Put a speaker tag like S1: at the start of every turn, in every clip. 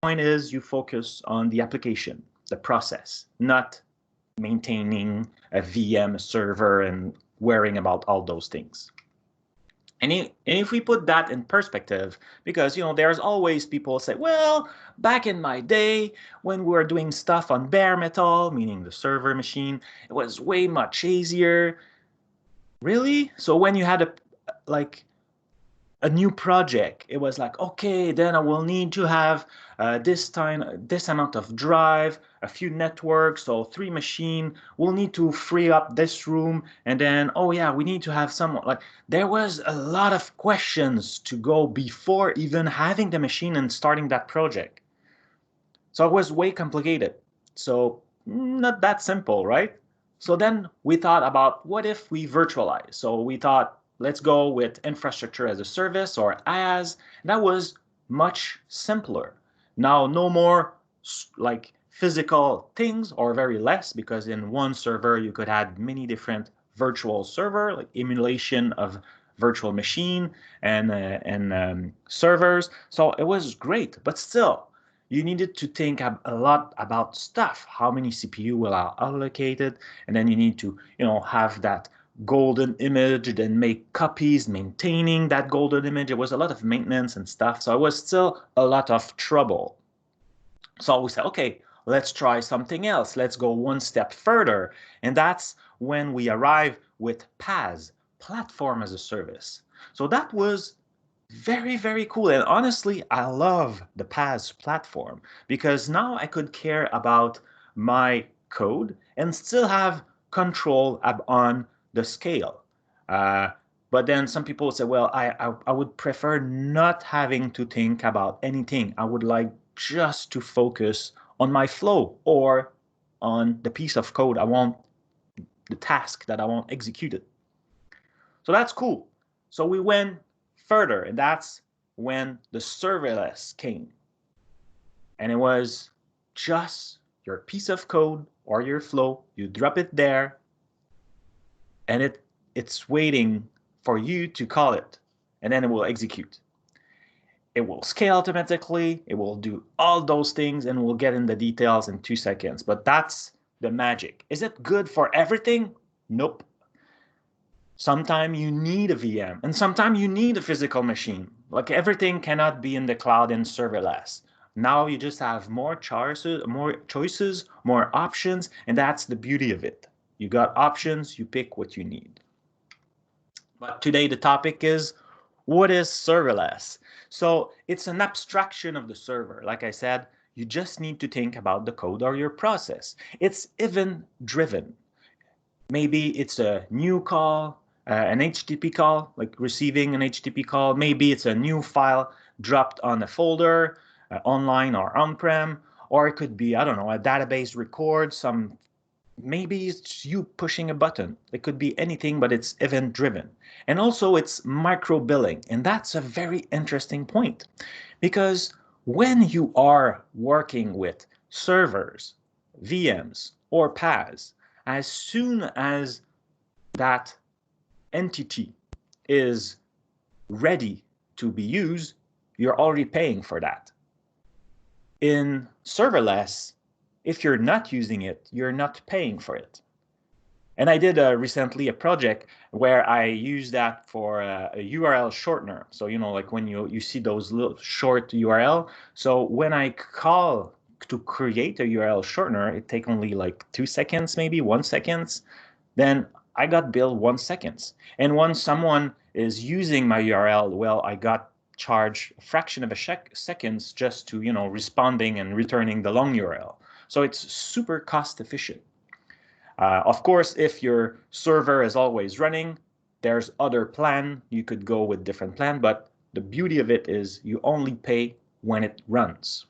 S1: point is you focus on the application, the process, not maintaining a VM server and worrying about all those things. And if we put that in perspective, because there's always people say, well, back in my day when we were doing stuff on bare metal, meaning the server machine, it was way much easier. Really? So when you had a new project, it was like, okay, then I will need to have this amount of drive, a few networks, so 3 machines. We'll need to free up this room, and then, oh yeah, we need to have someone. Like, there was a lot of questions to go before even having the machine and starting that project. So it was way complicated. So not that simple, right? So then we thought about, what if we virtualize? So we thought, let's go with infrastructure as a service, or IaaS. That was much simpler. Now, no more like physical things, or very less, because in one server you could add many different virtual server, like emulation of virtual machine and servers. So it was great, but still, you needed to think a lot about stuff. How many CPU will are allocated, and then you need to, have that golden image, then make copies, maintaining that golden image. It was a lot of maintenance and stuff, so it was still a lot of trouble. So we said, okay, let's try something else. Let's go one step further, and that's when we arrive with PaaS, Platform as a Service. So that was very, very cool. And honestly, I love the PaaS platform because now I could care about my code and still have control on the scale. But then some people say, well, I would prefer not having to think about anything. I would like just to focus on my flow or on the piece of code I want, the task that I want executed. So that's cool. So we went further, and that's when the serverless came. And it was just your piece of code or your flow, you drop it there, and it's waiting for you to call it, and then it will execute. It will scale automatically, it will do all those things, and we'll get in the details in 2 seconds. But that's the magic. Is it good for everything? Nope. Sometimes you need a VM, and sometimes you need a physical machine. Like, everything cannot be in the cloud and serverless. Now you just have more choices, more options, and that's the beauty of it. You got options, you pick what you need. But today the topic is, what is serverless? So it's an abstraction of the server. Like I said, you just need to think about the code or your process. It's event-driven. Maybe it's a new call, an HTTP call, like receiving an HTTP call. Maybe it's a new file dropped on a folder, online or on-prem, or it could be, I don't know, a database record, maybe it's you pushing a button. It could be anything, but it's event-driven. And also it's micro-billing, and that's a very interesting point, because when you are working with servers, VMs, or PaaS, as soon as that entity is ready to be used, you're already paying for that. In serverless, if you're not using it, you're not paying for it. And I did recently a project where I used that for a URL shortener. So, like when you see those little short URL. So when I call to create a URL shortener, it takes only like 2 seconds, maybe 1 second. Then I got billed 1 second. And when someone is using my URL, well, I got charged a fraction of a seconds just to, responding and returning the long URL. So it's super cost efficient. Of course, if your server is always running, there's other plan. You could go with different plan, but the beauty of it is you only pay when it runs.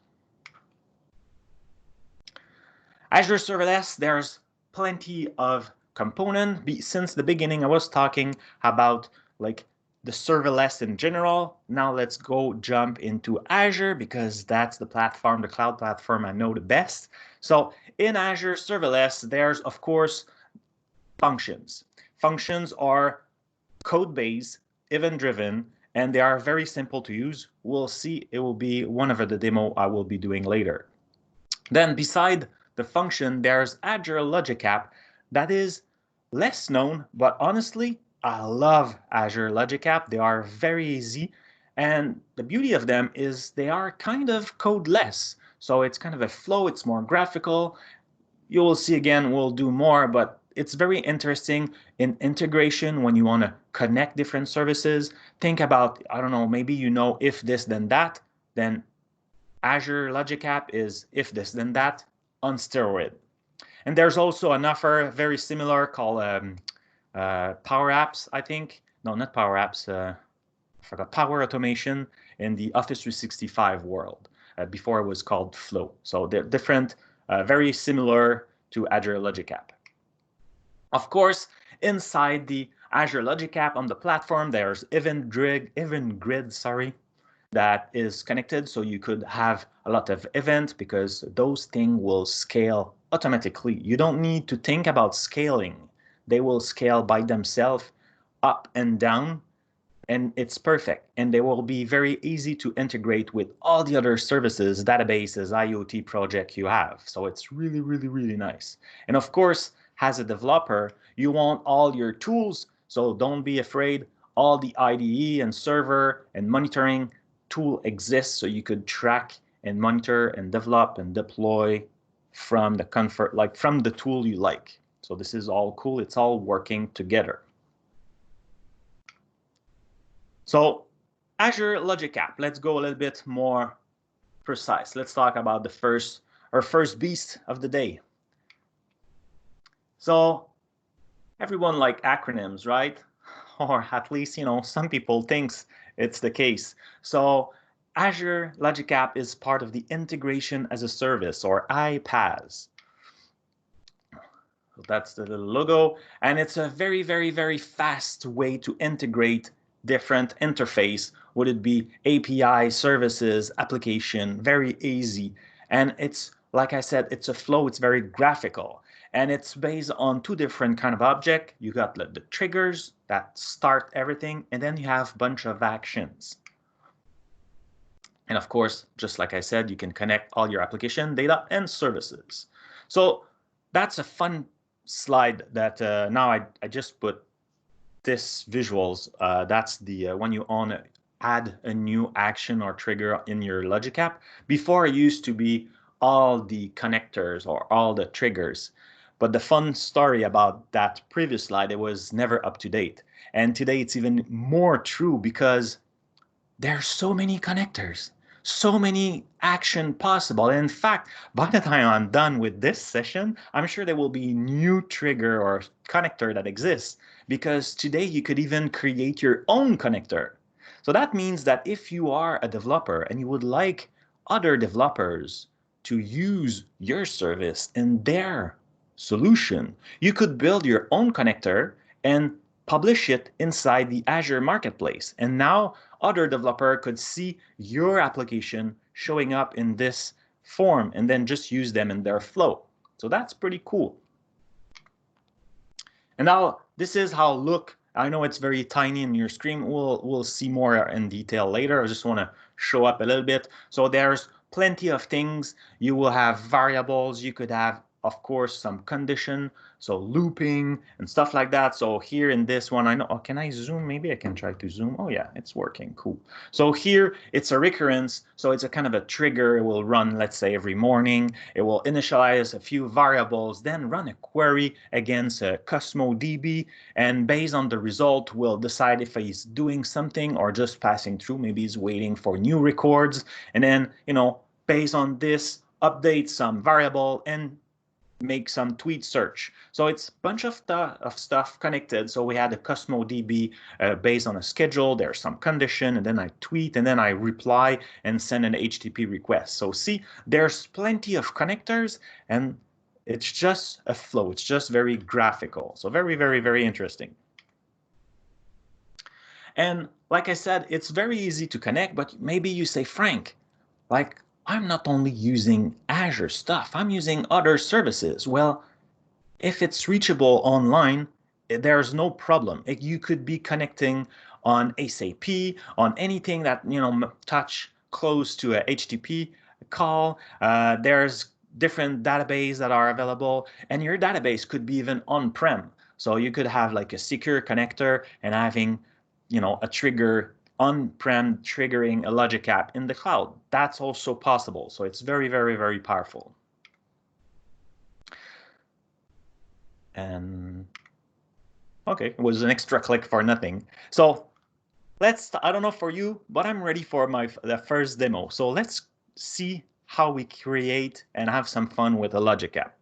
S1: Azure Serverless, there's plenty of components. Since the beginning, I was talking about like the serverless in general. Now let's go jump into Azure, because that's the platform, the cloud platform I know the best. So in Azure Serverless, there's of course functions. Functions are code-based, event-driven, and they are very simple to use. We'll see, it will be one of the demo I will be doing later. Then beside the function, there's Azure Logic App that is less known, but honestly, I love Azure Logic App. They are very easy, and the beauty of them is they are kind of codeless. So it's kind of a flow, it's more graphical. You will see again, we'll do more, but it's very interesting in integration when you want to connect different services. Think about, I don't know, maybe you know if this then that, then Azure Logic App is if this then that on steroid. And there's also an offer very similar called Power Apps, I think. No, not Power Apps. I forgot. Power Automation in the Office 365 world. Before it was called Flow. So they're different, very similar to Azure Logic App. Of course, inside the Azure Logic App on the platform, there's Event Grid, that is connected. So you could have a lot of events because those things will scale automatically. You don't need to think about scaling. They will scale by themselves up and down, and it's perfect. And they will be very easy to integrate with all the other services, databases, IoT project you have. So it's really, really, really nice. And of course, as a developer, you want all your tools. So don't be afraid. All the IDE and server and monitoring tool exists, so you could track and monitor and develop and deploy from the comfort, like from the tool you like. So this is all cool. It's all working together. So Azure Logic App, let's go a little bit more precise. Let's talk about our first beast of the day. So everyone like acronyms, right? Or at least, you know, some people thinks it's the case. So Azure Logic App is part of the Integration as a Service, or iPaaS. So that's the little logo, and it's a very, very, very fast way to integrate different interface. Would it be API, services, application, very easy. And it's, like I said, it's a flow, it's very graphical. And it's based on two different kind of object. You got the triggers that start everything, and then you have a bunch of actions. And of course, just like I said, you can connect all your application data and services. So that's a fun slide that now I just put this visuals. That's the when you add a new action or trigger in your Logic App. Before it used to be all the connectors or all the triggers. But the fun story about that previous slide, it was never up to date. And today it's even more true because there are so many connectors, so many action possible. And in fact, by the time I'm done with this session, I'm sure there will be new trigger or connector that exists, because today you could even create your own connector. So that means that if you are a developer and you would like other developers to use your service in their solution, you could build your own connector and publish it inside the Azure Marketplace. And now other developer could see your application showing up in this form and then just use them in their flow. So that's pretty cool. And now this is how look. I know it's very tiny in your screen. We'll see more in detail later. I just want to show up a little bit. So there's plenty of things. You will have variables. You could have, of course, some condition, so looping and stuff like that. So here in this one, I know, oh, can I zoom? Maybe I can try to zoom. Oh yeah, it's working, cool. So here it's a recurrence. So it's a kind of a trigger. It will run, let's say, every morning. It will initialize a few variables, then run a query against a Cosmo DB. And based on the result, we'll decide if he's doing something or just passing through. Maybe he's waiting for new records. And then, you know, based on this, update some variable and make some tweet search. So it's a bunch of stuff connected. So we had a Cosmo DB based on a schedule. There's some condition, and then I tweet, and then I reply and send an HTTP request. So see, there's plenty of connectors, and it's just a flow. It's just very graphical. So very, very, very interesting. And like I said, it's very easy to connect, but maybe you say, Frank, like, I'm not only using Azure stuff, I'm using other services. Well, if it's reachable online, there's no problem. You could be connecting on SAP, on anything that, touch close to a HTTP call. There's different databases that are available, and your database could be even on-prem. So you could have like a secure connector and having, a trigger on-prem triggering a logic app in the cloud. That's also possible. So it's very, very, very powerful. And okay, it was an extra click for nothing. So I don't know for you, but I'm ready for the first demo. So let's see how we create and have some fun with a logic app.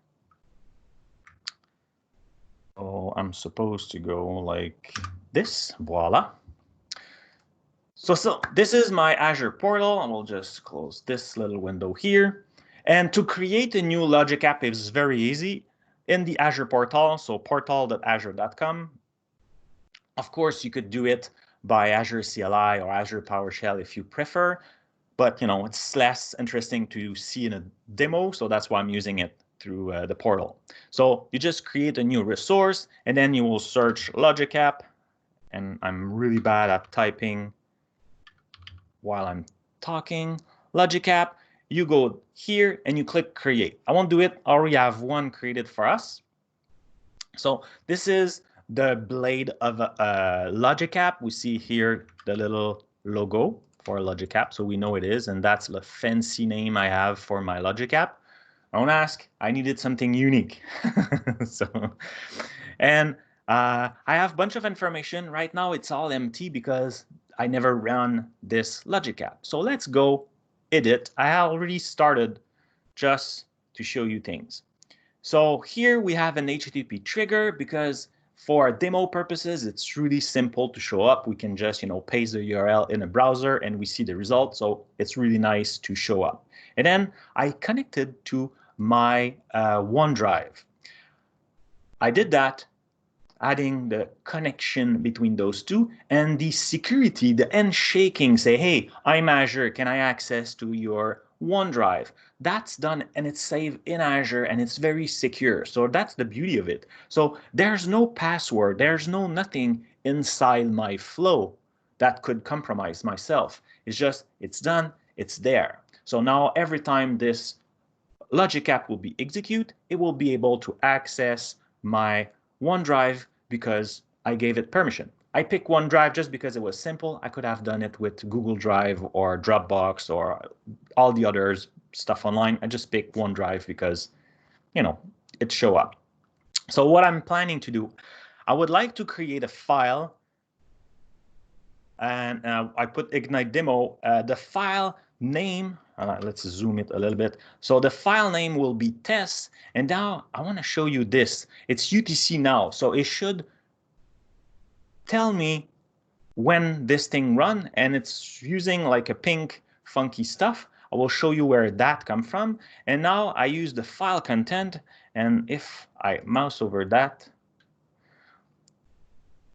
S1: Oh, I'm supposed to go like this, voila. So this is my Azure portal, and we'll just close this little window here. And to create a new logic app is very easy in the Azure portal, so portal.azure.com. Of course, you could do it by Azure CLI or Azure PowerShell if you prefer, but it's less interesting to see in a demo, so that's why I'm using it through the portal. So you just create a new resource, and then you will search logic app, and I'm really bad at typing while I'm talking. Logic app, you go here and you click create. I won't do it, I already have one created for us. So this is the blade of a logic app. We see here the little logo for a logic app, so we know it is, and that's the fancy name I have for my logic app. Don't ask, I needed something unique. I have a bunch of information. Right now it's all empty because I never ran this logic app. So let's go edit. I already started just to show you things. So here we have an HTTP trigger because for demo purposes, it's really simple to show up. We can just, paste the URL in a browser and we see the result. So it's really nice to show up. And then I connected to my OneDrive. I did that, adding the connection between those two, and the security, the handshaking, say, hey, I'm Azure, can I access to your OneDrive? That's done and it's saved in Azure and it's very secure. So that's the beauty of it. So there's no password, there's no nothing inside my flow that could compromise myself. It's just, it's done, it's there. So now every time this logic app will be executed, it will be able to access my OneDrive because I gave it permission. I picked OneDrive just because it was simple. I could have done it with Google Drive or Dropbox or all the others stuff online. I just picked OneDrive because, it show up. So what I'm planning to do, I would like to create a file, and I put Ignite demo. The file name, let's zoom it a little bit. So the file name will be test, and now I want to show you this. It's UTC now, so it should tell me when this thing run, and it's using like a pink funky stuff. I will show you where that come from. And now I use the file content, and if I mouse over that,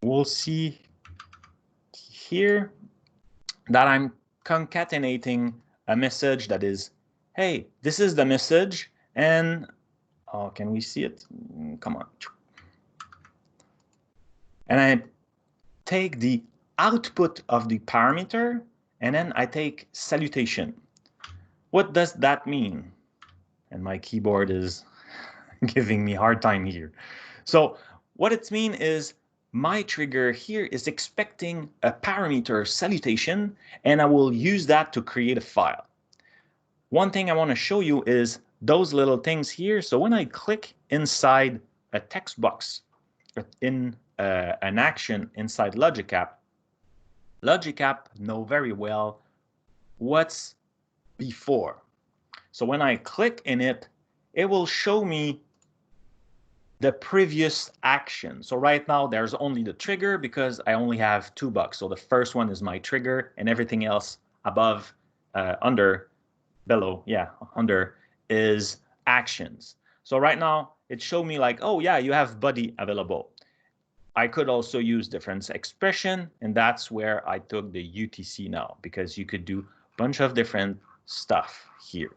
S1: we'll see here that I'm concatenating a message that is, hey, this is the message, and oh, can we see it? Come on. And I take the output of the parameter, and then I take salutation. What does that mean? And my keyboard is giving me a hard time here. So what it means is my trigger here is expecting a parameter salutation, and I will use that to create a file. One thing I want to show you is those little things here. So when I click inside a text box in an action inside Logic App know very well what's before. So when I click in it, it will show me the previous action. So right now there's only the trigger because I only have 2 bucks. So the first one is my trigger, and everything else above, under is actions. So right now it showed me like, oh yeah, you have buddy available. I could also use different expression, and that's where I took the UTC now, because you could do a bunch of different stuff here.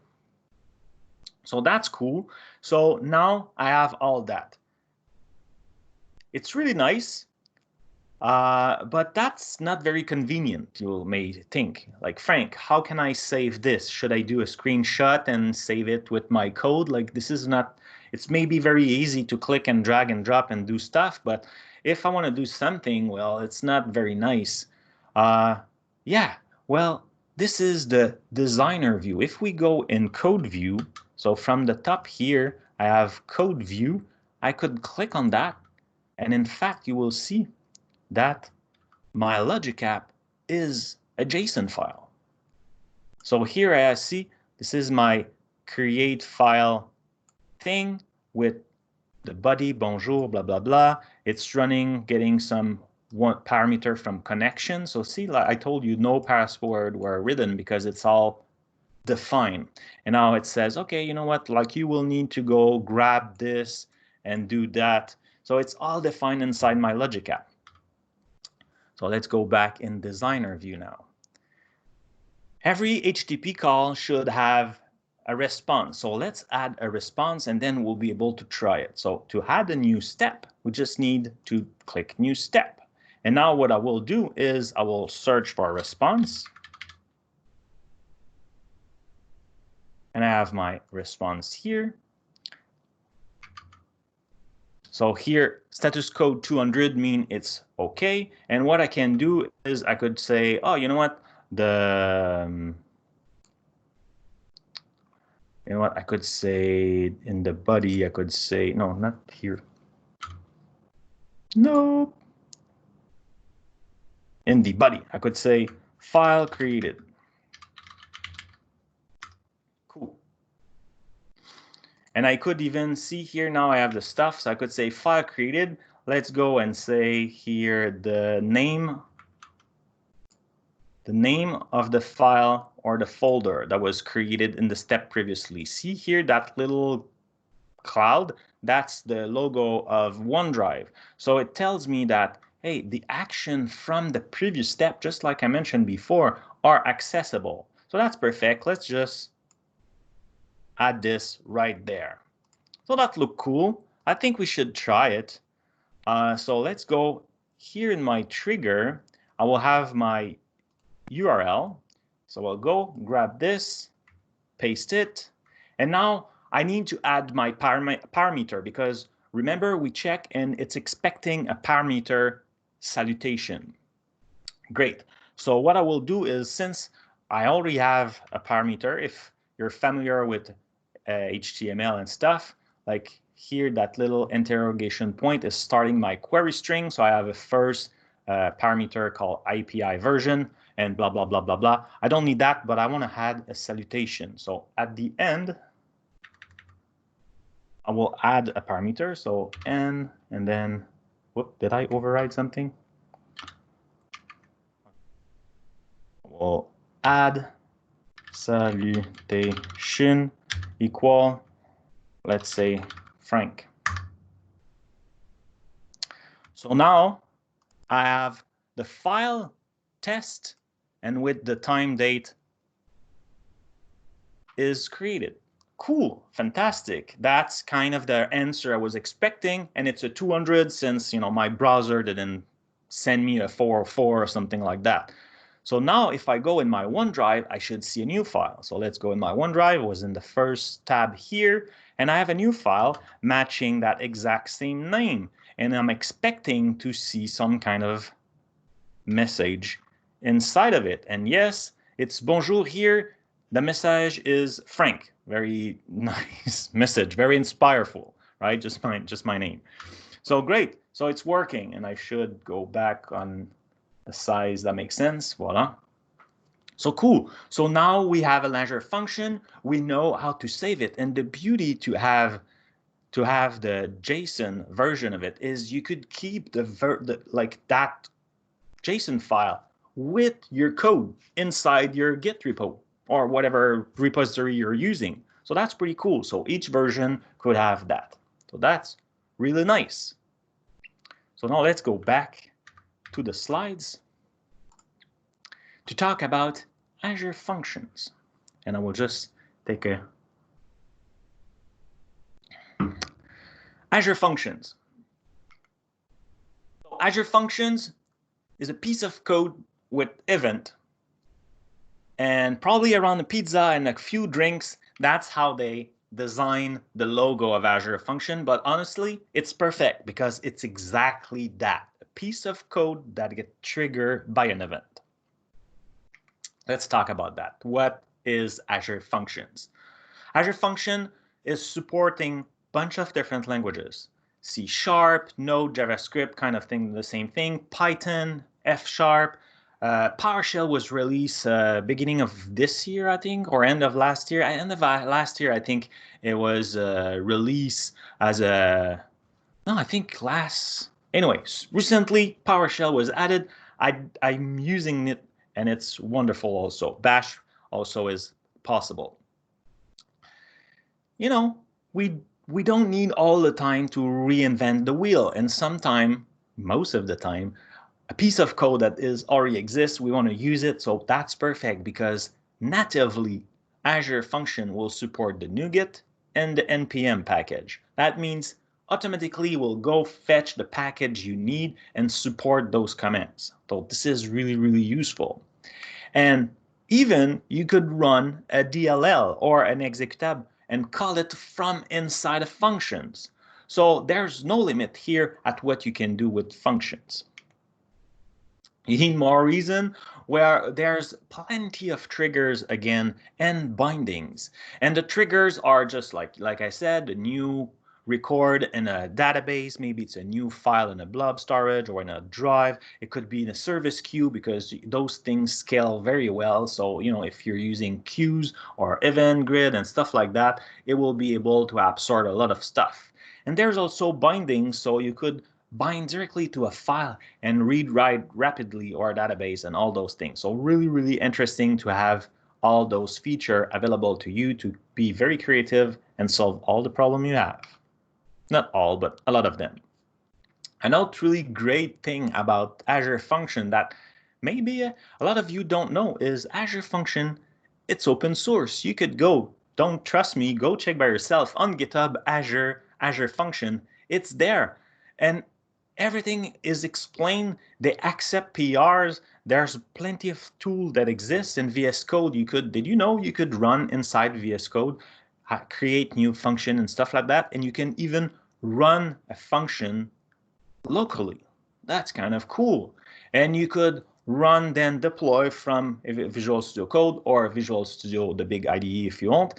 S1: So that's cool. So now I have all that. It's really nice. But that's not very convenient, you may think. Like, Frank, how can I save this? Should I do a screenshot and save it with my code? Like, this is not, it's maybe very easy to click and drag and drop and do stuff, but if I want to do something, well, it's not very nice. Yeah, well, this is the designer view. If we go in code view, so from the top here, I have code view. I could click on that, and in fact, you will see that my logic app is a JSON file. So here I see this is my create file thing with the body, bonjour, blah, blah, blah. It's running, getting some one parameter from connection. So see, like I told you, no password were written because it's all defined. And now it says, okay, you know what, like you will need to go grab this and do that. So it's all defined inside my logic app. So let's go back in designer view now. Every HTTP call should have a response. So let's add a response and then we'll be able to try it. So to add a new step, we just need to click new step. And now what I will do is I will search for a response. And I have my response here. So here, status code 200 mean it's okay. And what I can do is I could say, oh, you know what? You know what? I could say in the body, I could say, no, not here. Nope. In the body, I could say file created. Cool. And I could even see here now I have the stuff. So I could say file created. Let's go and say here the name of the file or the folder that was created in the step previously. See here that little cloud? That's the logo of OneDrive. So it tells me that, hey, the action from the previous step, just like I mentioned before, are accessible. So that's perfect. Let's just add this right there. So that look cool. I think we should try it. So let's go here in my trigger. I will have my URL. So I'll go grab this, paste it, and now I need to add my parameter because remember we check and it's expecting a parameter salutation. Great. So what I will do is, since I already have a parameter, if you're familiar with HTML and stuff, like here, that little interrogation point is starting my query string. So I have a first parameter called API version and blah, blah, blah, blah, blah. I don't need that, but I want to add a salutation. So at the end, I will add a parameter. So n, and then, whoop, did I override something? We'll add salutation equal, let's say, Frank. So now I have the file test, and with the time date is created. Cool, fantastic. That's kind of the answer I was expecting, and it's a 200 since, you know, my browser didn't send me a 404 or something like that. So now if I go in my OneDrive, I should see a new file. So let's go in my OneDrive. It was in the first tab here, and I have a new file matching that exact same name. And I'm expecting to see some kind of message inside of it. And yes, it's bonjour here. The message is Frank. Very nice message, very inspireful, right? Just my name. So great. So it's working, and I should go back on the size that makes sense. Voila. So cool. So now we have an Azure function. We know how to save it, and the beauty to have the JSON version of it is you could keep like that JSON file with your code inside your Git repo or whatever repository you're using. So that's pretty cool. So each version could have that. So that's really nice. So now let's go back to the slides to talk about Azure Functions. And I will just take a Azure Functions. So Azure Functions is a piece of code with event and probably around a pizza and a few drinks. That's how they design the logo of Azure Function. But honestly, it's perfect because it's exactly that, a piece of code that gets triggered by an event. Let's talk about that. What is Azure Functions? Azure Function is supporting a bunch of different languages. C#, Node, JavaScript, kind of thing, the same thing. Python, F#. PowerShell was released beginning of this year, I think, or end of last year. End of last year, I think it was released as a... No, I think last... Anyways, recently PowerShell was added. I'm using it and it's wonderful also. Bash also is possible. You know, we don't need all the time to reinvent the wheel. And sometimes, most of the time, a piece of code that already exists, we want to use it. So that's perfect because natively, Azure Function will support the NuGet and the NPM package. That means automatically we'll go fetch the package you need and support those commands. So this is really, really useful. And even you could run a DLL or an executable and call it from inside of functions. So there's no limit here at what you can do with functions. You need more reason? Where there's plenty of triggers again and bindings. And the triggers are just like I said, the new record in a database. Maybe it's a new file in a blob storage or in a drive. It could be in a service queue because those things scale very well. So, you know, if you're using queues or event grid and stuff like that, it will be able to absorb a lot of stuff. And there's also bindings, so you could bind directly to a file and read-write rapidly or a database and all those things. So really, really interesting to have all those features available to you to be very creative and solve all the problem you have. Not all, but a lot of them. Another really great thing about Azure Function that maybe a lot of you don't know is Azure Function, it's open source. You could go, don't trust me, go check by yourself on GitHub, Azure Function. It's there. And everything is explained. They accept PRs. There's plenty of tools that exist in VS Code. Did you know you could run inside VS Code, create new function and stuff like that, and you can even run a function locally. That's kind of cool. And you could run then deploy from Visual Studio Code or Visual Studio, the big IDE if you want,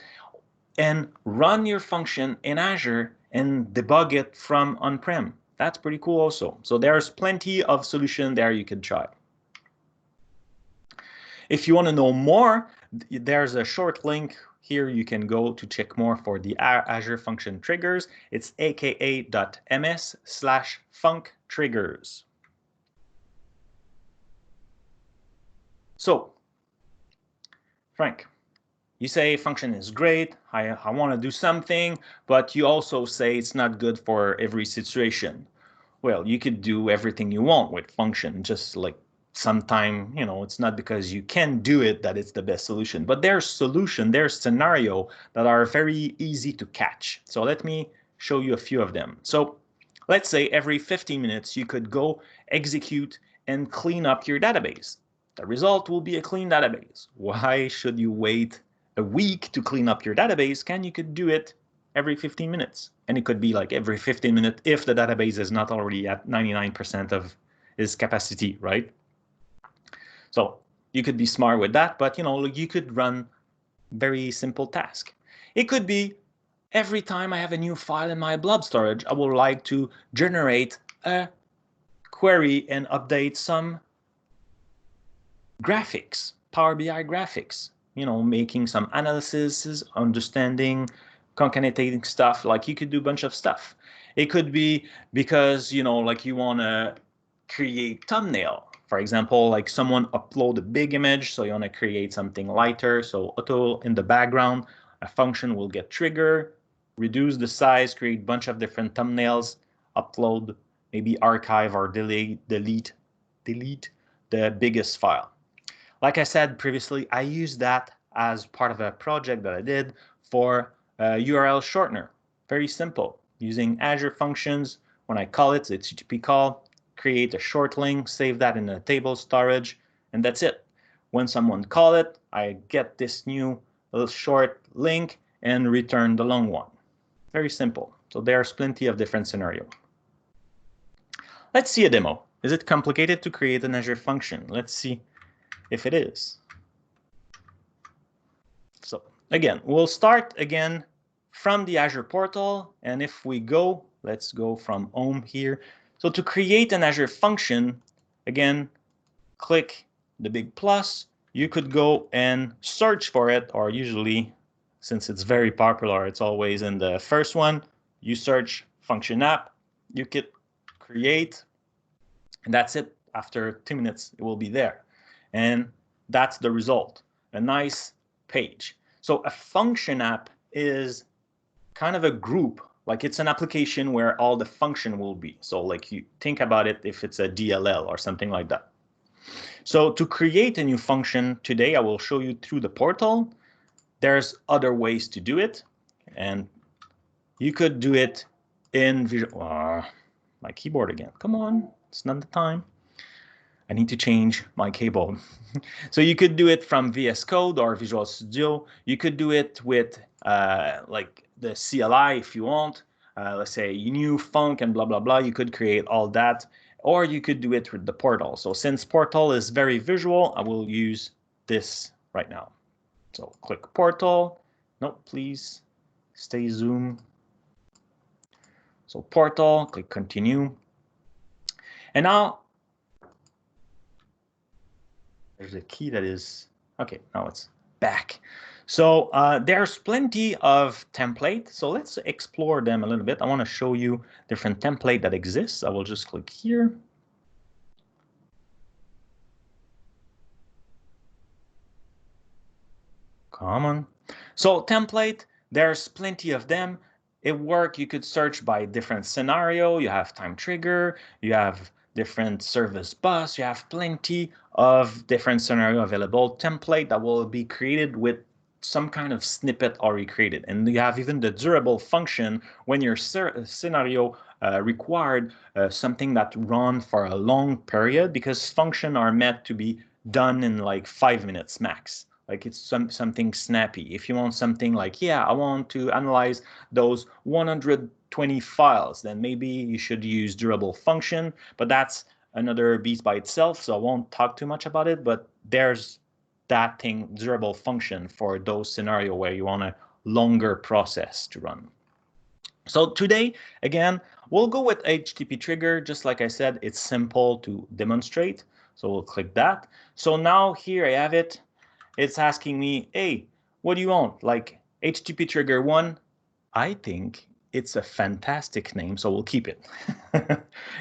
S1: and run your function in Azure and debug it from on-prem. That's pretty cool also. So there's plenty of solution there you could try. If you want to know more, there's a short link here you can go to check more for the Azure Function triggers. It's aka.ms/functriggers. So, Frank, you say function is great, I want to do something, but you also say it's not good for every situation. Well, you could do everything you want with function, just like sometime, you know, it's not because you can do it that it's the best solution, but there's scenario that are very easy to catch. So let me show you a few of them. So let's say every 15 minutes you could go execute and clean up your database. The result will be a clean database. Why should you wait a week to clean up your database? You could do it every 15 minutes. And it could be like every 15 minutes if the database is not already at 99% of its capacity, right? So you could be smart with that, but you know, you could run very simple task. It could be every time I have a new file in my blob storage, I would like to generate a query and update some graphics, Power BI graphics, you know, making some analysis, understanding, concatenating stuff. Like you could do a bunch of stuff. It could be because, you know, like you want to create thumbnail. For example, like someone upload a big image, so you want to create something lighter. So auto in the background, a function will get triggered, reduce the size, create a bunch of different thumbnails, upload, maybe archive or delete the biggest file. Like I said previously, I used that as part of a project that I did for a URL shortener. Very simple, using Azure Functions. When I call it, it's HTTP call, create a short link, save that in a table storage, and that's it. When someone calls it, I get this new little short link and return the long one. Very simple. So there's plenty of different scenarios. Let's see a demo. Is it complicated to create an Azure function? Let's see if it is. So again, we'll start again from the Azure portal. And if we go, let's go from home here. So to create an Azure function, again, click the big plus. You could go and search for it, or usually, since it's very popular, it's always in the first one. You search function app, you could create, and that's it. After 2 minutes, it will be there. And that's the result, a nice page. So a function app is kind of a group, like it's an application where all the function will be. So like you think about it if it's a DLL or something like that. So to create a new function today, I will show you through the portal. There's other ways to do it. And you could do it in Visual. My keyboard again. Come on, it's not the time. I need to change my keyboard. So you could do it from VS Code or Visual Studio. You could do it with like the CLI if you want. Let's say new func and blah, blah, blah. You could create all that. Or you could do it with the portal. So since portal is very visual, I will use this right now. So click portal. No, please stay zoom. So portal, click continue. And now there's a key that is, okay, now it's back. So there's plenty of templates. So let's explore them a little bit. I want to show you different template that exists. I will just click here. Come on. So template, there's plenty of them. It works. You could search by different scenario. You have time trigger. You have different service bus. You have plenty of different scenario available. Template that will be created with some kind of snippet already created. And you have even the durable function when your scenario required something that run for a long period, because functions are meant to be done in like 5 minutes max. Like it's something snappy. If you want something like, yeah, I want to analyze those 120 files, then maybe you should use durable function, but that's another beast by itself. So I won't talk too much about it, but there's that thing, durable function, for those scenarios where you want a longer process to run. So today, again, we'll go with HTTP trigger. Just like I said, it's simple to demonstrate. So we'll click that. So now here I have it. It's asking me, hey, what do you want? Like HTTP trigger 1, I think it's a fantastic name, so we'll keep it.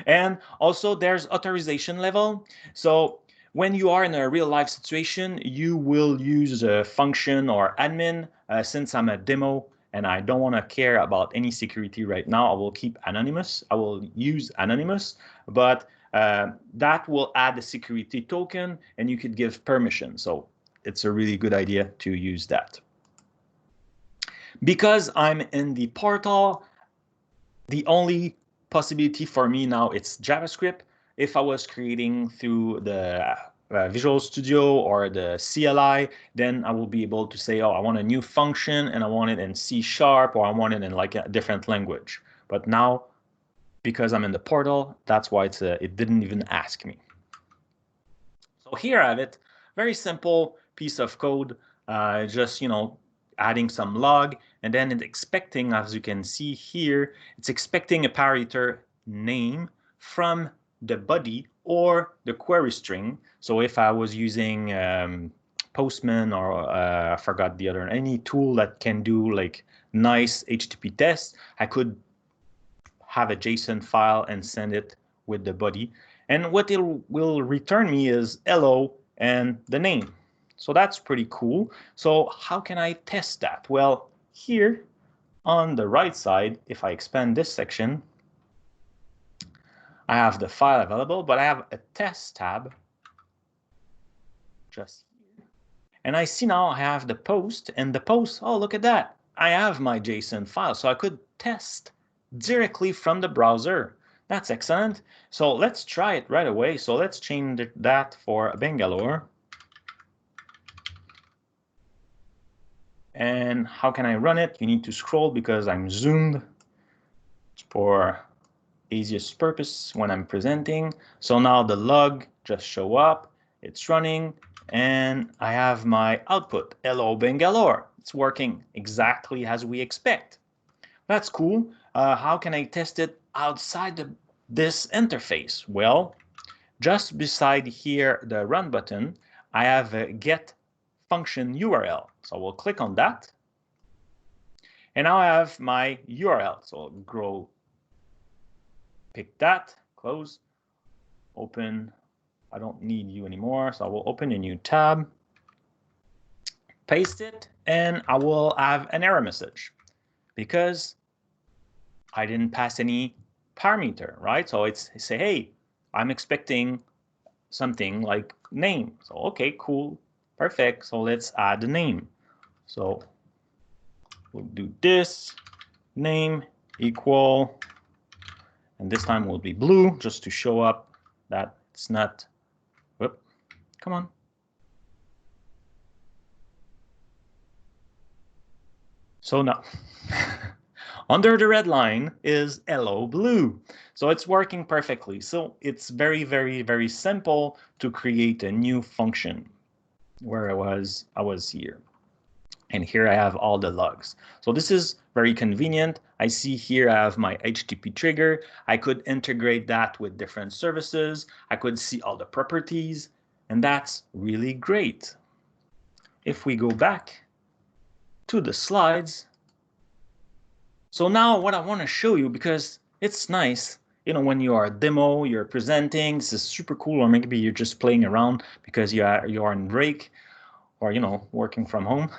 S1: And also there's authorization level. So when you are in a real life situation, you will use a function or admin. Since I'm a demo and I don't want to care about any security right now, I will keep anonymous. I will use anonymous, but that will add a security token and you could give permission. So it's a really good idea to use that. Because I'm in the portal, the only possibility for me now it's JavaScript. If I was creating through the Visual Studio or the CLI, then I will be able to say, oh, I want a new function and I want it in C# or I want it in like a different language. But now, because I'm in the portal, that's why it didn't even ask me. So here I have it, very simple piece of code, just, adding some log, and then it's expecting, as you can see here, it's expecting a parameter name from the body or the query string. So if I was using Postman or I forgot the other, any tool that can do like nice HTTP tests, I could have a JSON file and send it with the body. And what it will return me is hello and the name. So that's pretty cool. So how can I test that? Well, here on the right side, if I expand this section, I have the file available, but I have a test tab just here. And I see now I have the post, and the post, oh, look at that. I have my JSON file, so I could test directly from the browser. That's excellent. So let's try it right away. So let's change that for Bangalore. And how can I run it? You need to scroll because I'm zoomed for easiest purpose when I'm presenting. So now the log just show up, it's running, and I have my output, hello Bangalore. It's working exactly as we expect. That's cool. How can I test it outside this interface? Well, just beside here, the run button, I have a get function URL. So we'll click on that. And now I have my URL. So I'll go pick that, close, open. I don't need you anymore. So I will open a new tab, paste it, and I will have an error message because I didn't pass any parameter, right? So it's say, hey, I'm expecting something like name. So, okay, cool, perfect. So let's add the name. So we'll do this, name equal, and this time will be blue just to show up that it's not, whoop, come on. So now, under the red line is hello blue. So it's working perfectly. So it's very, very, very simple to create a new function where I was here. And here I have all the logs. So this is very convenient. I see here I have my HTTP trigger. I could integrate that with different services. I could see all the properties, and that's really great. If we go back to the slides, so now what I want to show you, because it's nice, you know, when you are a demo, you're presenting, this is super cool, or maybe you're just playing around because you are in break, or, you know, working from home.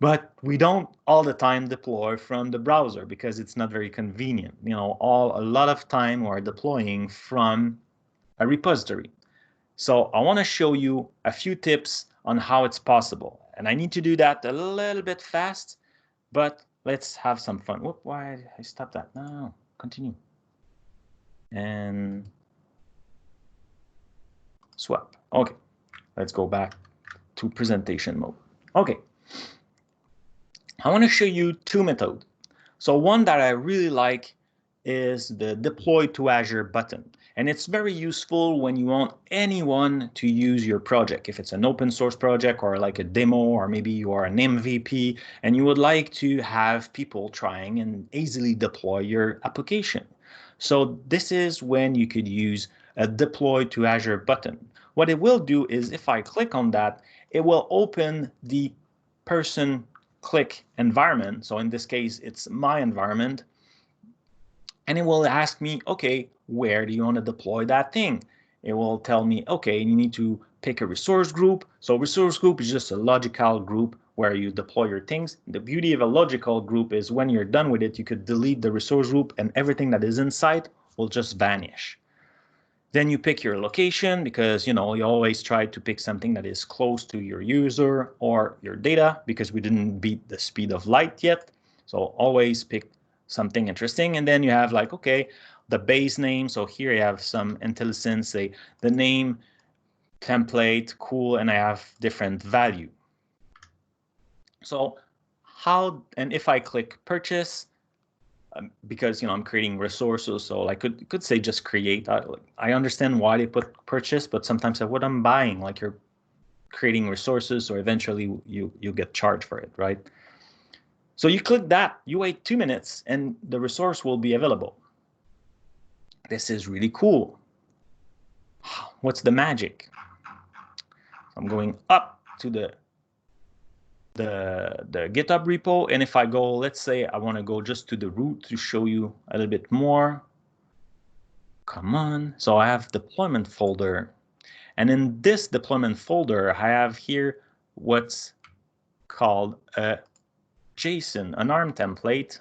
S1: But we don't all the time deploy from the browser because it's not very convenient. You know, a lot of time we're deploying from a repository. So I want to show you a few tips on how it's possible. And I need to do that a little bit fast, but let's have some fun. Whoop, why did I stop that? No, continue. And swap. Okay, let's go back to presentation mode. Okay. I want to show you two methods. So one that I really like is the deploy to Azure button. And it's very useful when you want anyone to use your project. If it's an open source project or like a demo, or maybe you are an MVP and you would like to have people trying and easily deploy your application. So this is when you could use a deploy to Azure button. What it will do is if I click on that, it will open the person click environment. So in this case, it's my environment. And it will ask me, okay, where do you want to deploy that thing? It will tell me, okay, you need to pick a resource group. So resource group is just a logical group where you deploy your things. The beauty of a logical group is when you're done with it, you could delete the resource group and everything that is inside will just vanish. Then you pick your location because, you know, you always try to pick something that is close to your user or your data because we didn't beat the speed of light yet. So always pick something interesting. And then you have like, okay, the base name. So here you have some IntelliSense, say the name, template, cool, and I have different value. So how, and if I click purchase, because, you know, I'm creating resources, so I could say just create. I understand why they put purchase, but sometimes what I'm buying, like you're creating resources, so eventually you get charged for it, right? So you click that, you wait 2 minutes, and the resource will be available. This is really cool. What's the magic? I'm going up to the GitHub repo, and if I go, let's say I want to go just to the root to show you a little bit more. Come on. So I have deployment folder, and in this deployment folder I have here what's called a JSON, an ARM template.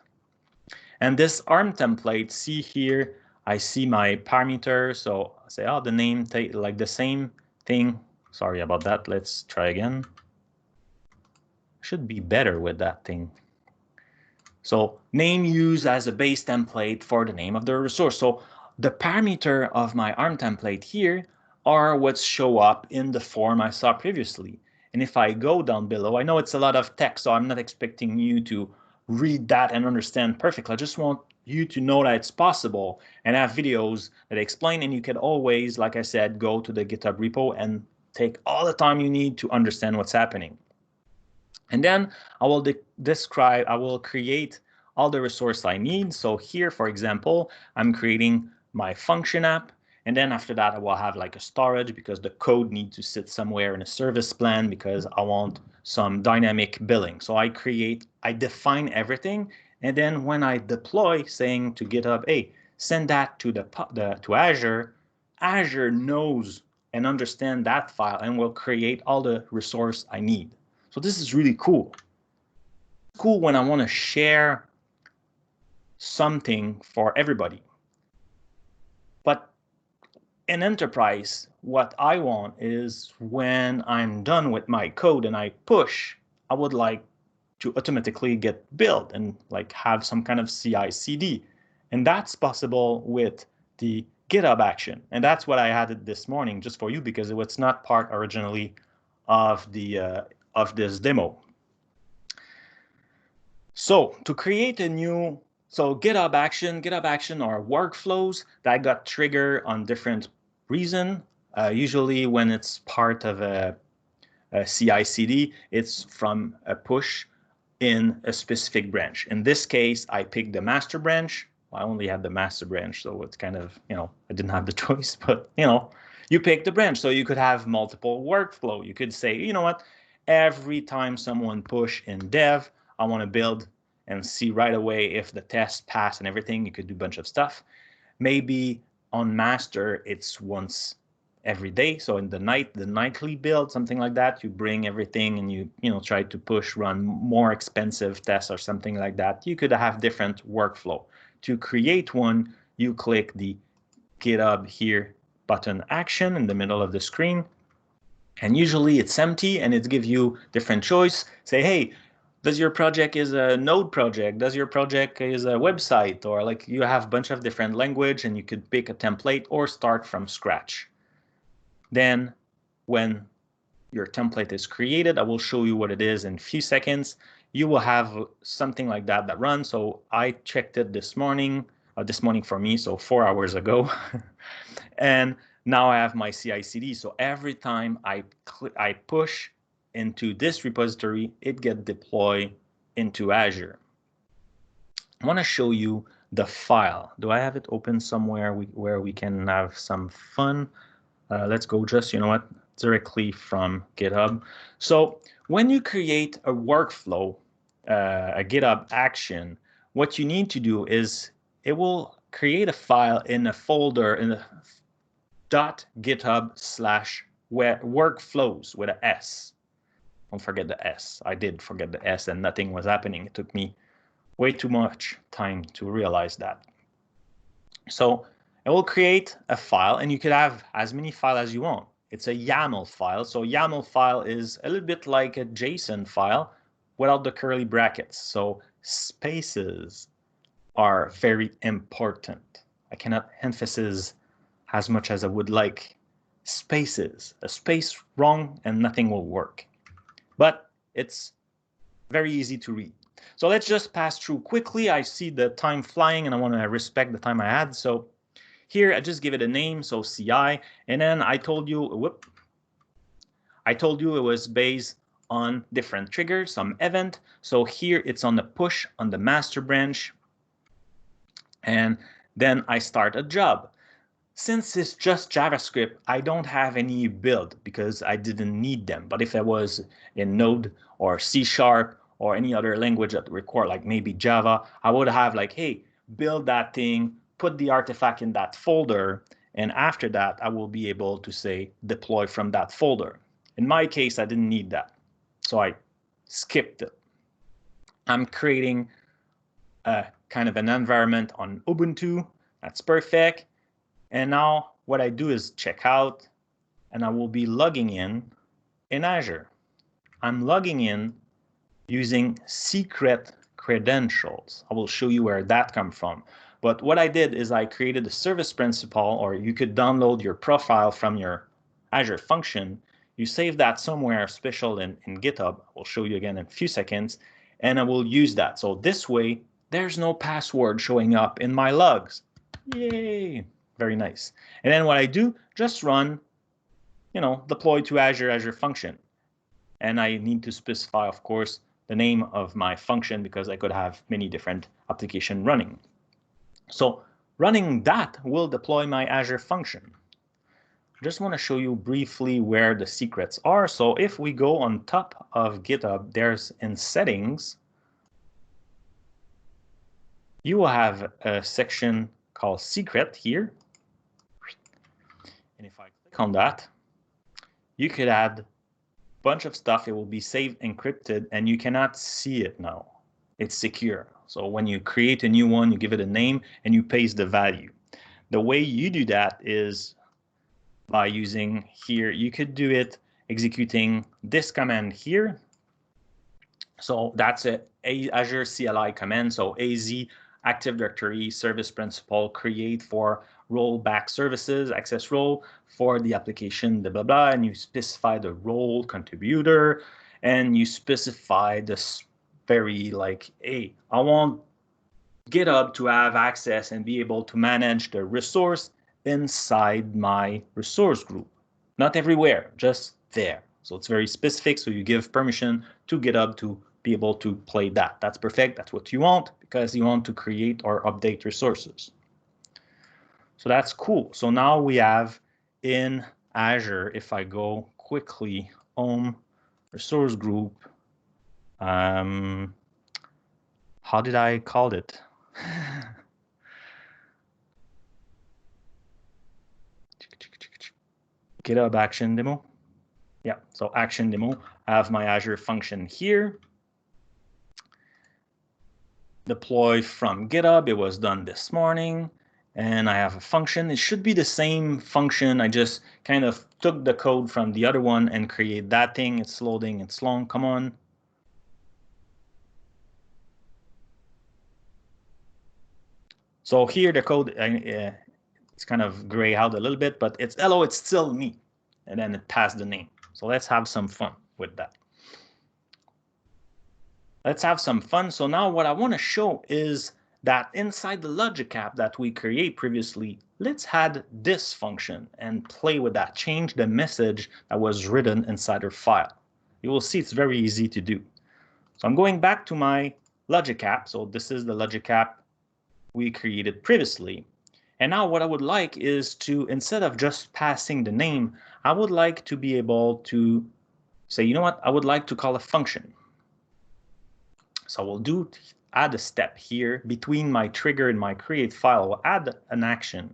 S1: And this ARM template, see here, I see my parameter. So I say, oh, the name, like the same thing. Sorry about that. Let's try again. Should be better with that thing. So name used as a base template for the name of the resource. So the parameter of my ARM template here are what show up in the form I saw previously. And if I go down below, I know it's a lot of text, so I'm not expecting you to read that and understand perfectly. I just want you to know that it's possible and have videos that explain, and you can always, like I said, go to the GitHub repo and take all the time you need to understand what's happening. And then I will create all the resource I need. So here, for example, I'm creating my function app. And then after that, I will have like a storage because the code needs to sit somewhere in a service plan because I want some dynamic billing. So I define everything. And then when I deploy saying to GitHub, hey, send that to Azure, Azure knows and understand that file and will create all the resource I need. So this is really cool. Cool when I want to share something for everybody. But in enterprise, what I want is when I'm done with my code and I push, I would like to automatically get built and like have some kind of CI/CD. And that's possible with the GitHub action. And that's what I added this morning just for you because it was not part originally of the of this demo. So to create a new, GitHub action are workflows that got triggered on different reason. Usually when it's part of a CI/CD, it's from a push in a specific branch. In this case, I picked the master branch. I only had the master branch, so it's kind of, I didn't have the choice, but you pick the branch. So you could have multiple workflow. You could say, you know what, every time someone push in dev, I want to build and see right away if the test pass and everything. You could do a bunch of stuff. Maybe on master, it's once every day. So in the nightly build, something like that, you bring everything and you try to run more expensive tests or something like that. You could have different workflow. To create one, you click the GitHub here button action in the middle of the screen. And usually it's empty and it gives you different choice. Say, hey, does your project is a node project? Does your project is a website? Or like you have a bunch of different language and you could pick a template or start from scratch. Then when your template is created, I will show you what it is in a few seconds. You will have something like that runs. So I checked it this morning for me, so 4 hours ago. And now I have my CI/CD. So every time I push into this repository, it gets deployed into Azure. I want to show you the file. Do I have it open somewhere where we can have some fun? Let's go just, directly from GitHub. So when you create a workflow, a GitHub action, what you need to do is it will create a file in a folder in the .github/workflows with an S. Don't forget the S. I did forget the S and nothing was happening. It took me way too much time to realize that. So it will create a file and you could have as many files as you want. It's a YAML file. So YAML file is a little bit like a JSON file without the curly brackets. So spaces are very important. I cannot emphasize as much as I would like. Spaces, a space wrong and nothing will work. But it's very easy to read. So let's just pass through quickly. I see the time flying and I want to respect the time I had. So here I just give it a name, so CI, and then I told you it was based on different triggers, some event. So here it's on the push on the master branch, and then I start a job. Since it's just JavaScript, I don't have any build because I didn't need them. But if I was in Node or C# or any other language that require, like maybe Java, I would have like, hey, build that thing, put the artifact in that folder, and after that, I will be able to say deploy from that folder. In my case, I didn't need that, so I skipped it. I'm creating a kind of an environment on Ubuntu. That's perfect. And now what I do is check out, and I will be logging in Azure. I'm logging in using secret credentials. I will show you where that comes from. But what I did is I created a service principal, or you could download your profile from your Azure function. You save that somewhere special in GitHub. I'll show you again in a few seconds, and I will use that. So this way, there's no password showing up in my logs. Yay, very nice. And then what I do, just run, deploy to Azure function. And I need to specify, of course, the name of my function because I could have many different applications running. So running that will deploy my Azure function. I just want to show you briefly where the secrets are. So if we go on top of GitHub, there's in settings, you will have a section called secret here. And if I click on that, you could add a bunch of stuff. It will be saved encrypted and you cannot see it now. It's secure. So when you create a new one, you give it a name and you paste the value. The way you do that is by using here, you could do it executing this command here. So that's a Azure CLI command. So AZ Active Directory Service Principal create for rollback services, access role for the application, blah, blah, blah. And you specify the role contributor and you specify this very like, hey, I want GitHub to have access and be able to manage the resource inside my resource group. Not everywhere, just there. So it's very specific. So you give permission to GitHub to be able to play that. That's perfect. That's what you want because you want to create or update resources. So that's cool. So now we have in Azure, if I go quickly, home, resource group, how did I call it? GitHub action demo. Yeah, so action demo. I have my Azure function here. Deploy from GitHub. It was done this morning. And I have a function. It should be the same function. I just kind of took the code from the other one and create that thing. It's loading. It's long. Come on. So here the code, it's kind of gray out a little bit, but it's hello, it's still me. And then it passed the name. So let's have some fun with that. Let's have some fun. So now what I want to show is that inside the logic app that we create previously, let's add this function and play with that. Change the message that was written inside our file. You will see it's very easy to do. So I'm going back to my logic app. So this is the logic app we created previously. And now what I would like is to, instead of just passing the name, I would like to be able to say, you know what, I would like to call a function. So we'll add a step here between my trigger and my create file. We'll add an action.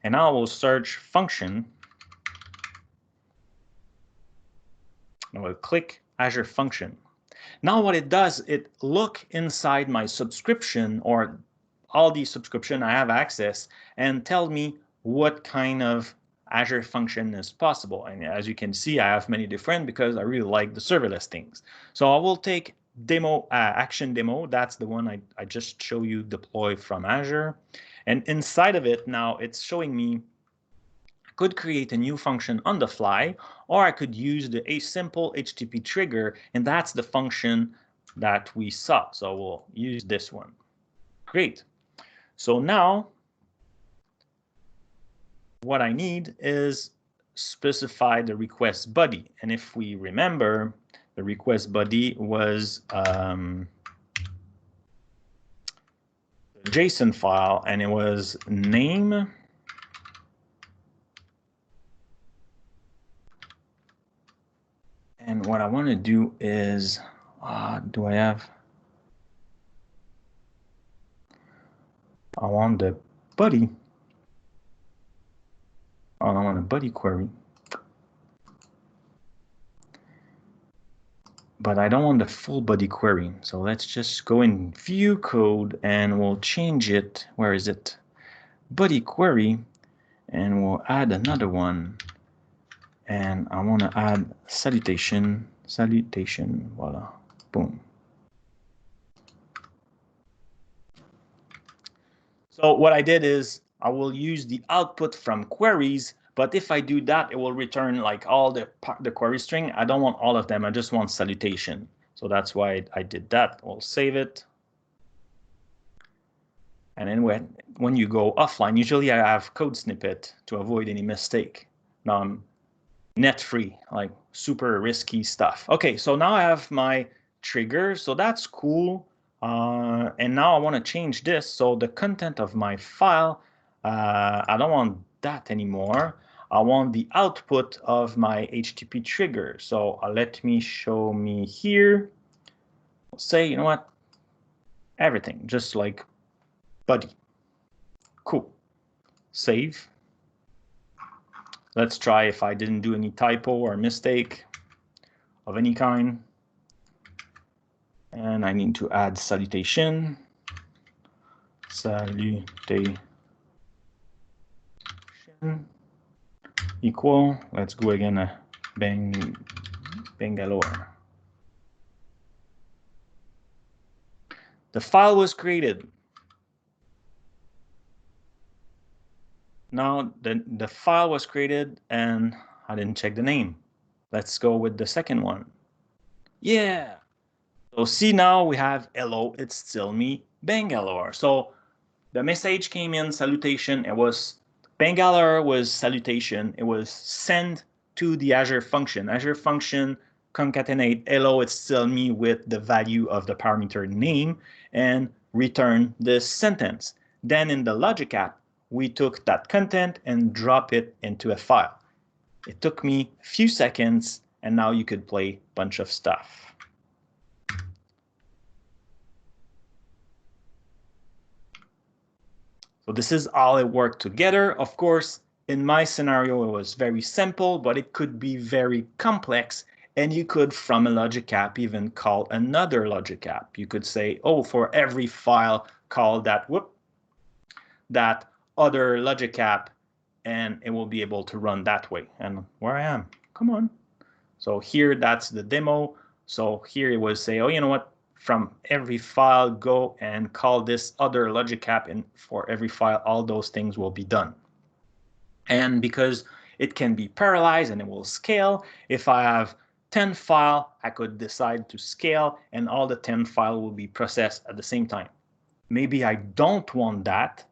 S1: And now we'll search function. And we'll click Azure function. Now what it does, it look inside my subscription or all these subscription I have access and tell me what kind of Azure function is possible. And as you can see, I have many different because I really like the serverless things. So I will take demo, action demo. That's the one I just show you deploy from Azure. And inside of it now it's showing me I could create a new function on the fly, or I could use a simple HTTP trigger, and that's the function that we saw. So we'll use this one. Great. So now what I need is specify the request body. And if we remember, the request body was a JSON file, and it was name and what I want to do is do I have I want the body. Oh, I want a body query. But I don't want the full body query. So let's just go in view code and we'll change it. Where is it? Body query. And we'll add another one. And I want to add salutation. Salutation. Voila. Boom. So what I did is I will use the output from queries, but if I do that, it will return like all the query string. I don't want all of them. I just want salutation. So that's why I did that. We'll save it. And then when you go offline, usually I have code snippet to avoid any mistake. Now I'm net free, like super risky stuff. Okay, so now I have my trigger, so that's cool. And now I want to change this. So the content of my file, I don't want that anymore. I want the output of my HTTP trigger. So let me show me here. Say, you know what? Everything, just like buddy. Cool. Save. Let's try if I didn't do any typo or mistake of any kind. And I need to add salutation. Salutation equal. Let's go again. Bangalore. The file was created. Now the file was created and I didn't check the name. Let's go with the second one. Yeah. So see, now we have hello, it's still me, Bangalore. So the message came in, salutation. It was Bangalore was salutation. It was sent to the Azure function. Azure function concatenate hello, it's still me with the value of the parameter name and return this sentence. Then in the logic app, we took that content and drop it into a file. It took me a few seconds, and now you could play a bunch of stuff. So this is all it worked together. Of course, in my scenario, it was very simple, but it could be very complex. And you could, from a logic app, even call another logic app. You could say, oh, for every file, call that other logic app, and it will be able to run that way. And where I am, come on. So here, that's the demo. So here it will say, oh, you know what? From every file, go and call this other logic app, and for every file, all those things will be done. And because it can be parallelized and it will scale, if I have 10 files, I could decide to scale, and all the 10 files will be processed at the same time. Maybe I don't want that.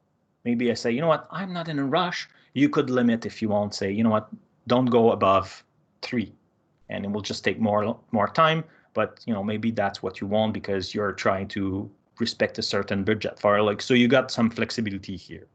S1: Maybe I say, you know what, I'm not in a rush. You could limit if you want, say, you know what, don't go above 3, and it will just take more time. But you know, maybe that's what you want because you're trying to respect a certain budget for like, so you got some flexibility here.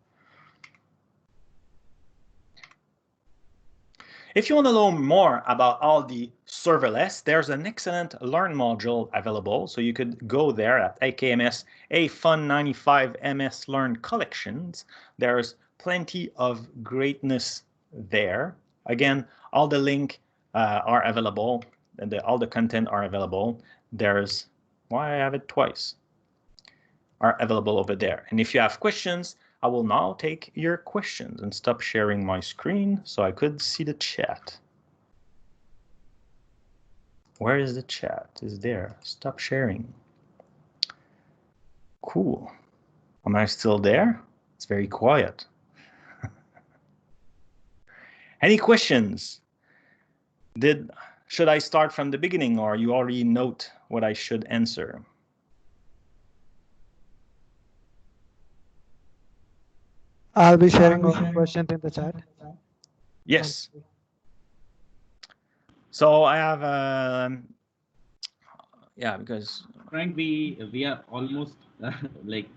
S1: If you want to learn more about all the serverless, there's an excellent Learn module available. So you could go there at AKMS A-Fun95 MS Learn Collections. There's plenty of greatness there. Again, all the links are available, and all the content are available. There's, why I have it twice, are available over there. And if you have questions, I will now take your questions and stop sharing my screen so I could see the chat. Where is the chat? Is there? Stop sharing. Cool. Am I still there? It's very quiet. Any questions? Should I start from the beginning, or you already note what I should answer?
S2: I'll be sharing all the questions in the chat.
S1: Yes. So I have, yeah, because
S3: Frank, we are almost like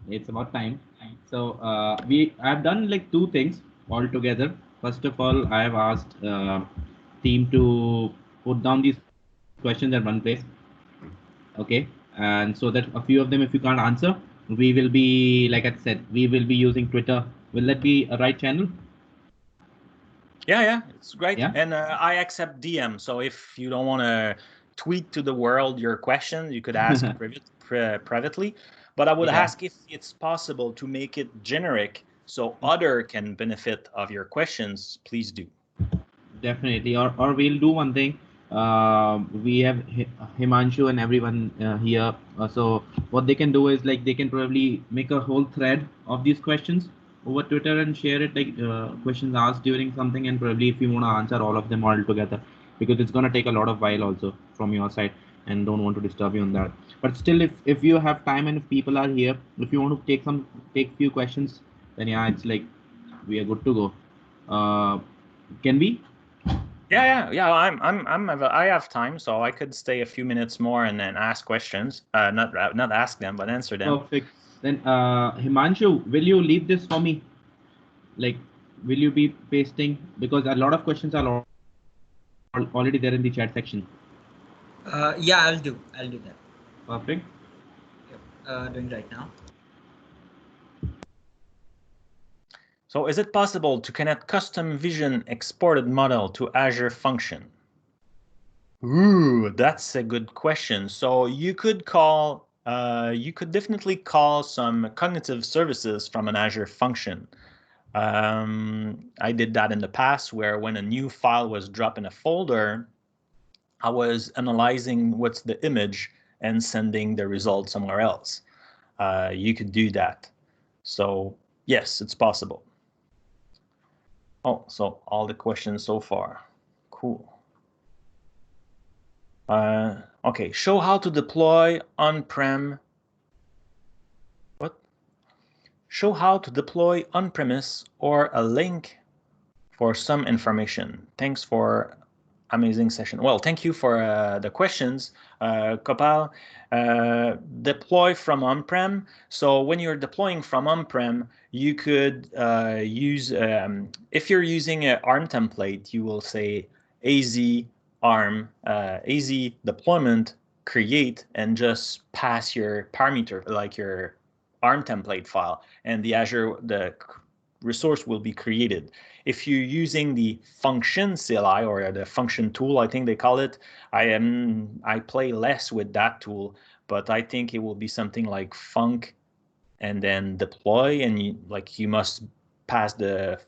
S3: it's about time. So I've done like 2 things all together. First of all, I have asked team to put down these questions at one place. Okay, and so that a few of them, if you can't answer, we will be, like I said, we will be using Twitter. Will that be a right channel?
S1: Yeah, it's great.
S3: Yeah.
S1: And I accept DM. So if you don't want to tweet to the world your question, you could ask privately. But I would ask if it's possible to make it generic so other can benefit of your questions. Please do.
S3: Definitely. Or we'll do one thing. we have Himanshu and everyone here. So what they can do is like they can probably make a whole thread of these questions over Twitter and share it, like questions asked during something, and probably if you want to answer all of them all together, because it's gonna take a lot of while also from your side, and don't want to disturb you on that. But still, if you have time and if people are here, if you want to take few questions, then yeah, it's like we are good to go. Can we?
S1: Yeah. I have time, so I could stay a few minutes more and then ask questions. Not ask them, but answer them.
S3: Perfect. Then, Himanshu, will you leave this for me? Like, will you be pasting? Because a lot of questions are already there in the chat section.
S4: Yeah, I'll do that.
S3: Perfect.
S4: Yep. Doing right now.
S1: So is it possible to connect custom vision exported model to Azure Function? Ooh, that's a good question. So you could definitely call some cognitive services from an Azure function. I did that in the past, where when a new file was dropped in a folder, I was analyzing what's the image and sending the result somewhere else. You could do that. So yes, it's possible. Oh, so all the questions so far. Cool. Okay, show how to deploy on-prem. What? Show how to deploy on-premise or a link for some information. Thanks for amazing session. Well, thank you for the questions, Kopal. Deploy from on-prem. So when you're deploying from on-prem, you could use, if you're using an ARM template, you will say AZ ARM, AZ deployment, create, and just pass your parameter, like your ARM template file, and the resource will be created. If you're using the function CLI or the function tool, I think they call it, I play less with that tool, but I think it will be something like func and then deploy, and you must pass the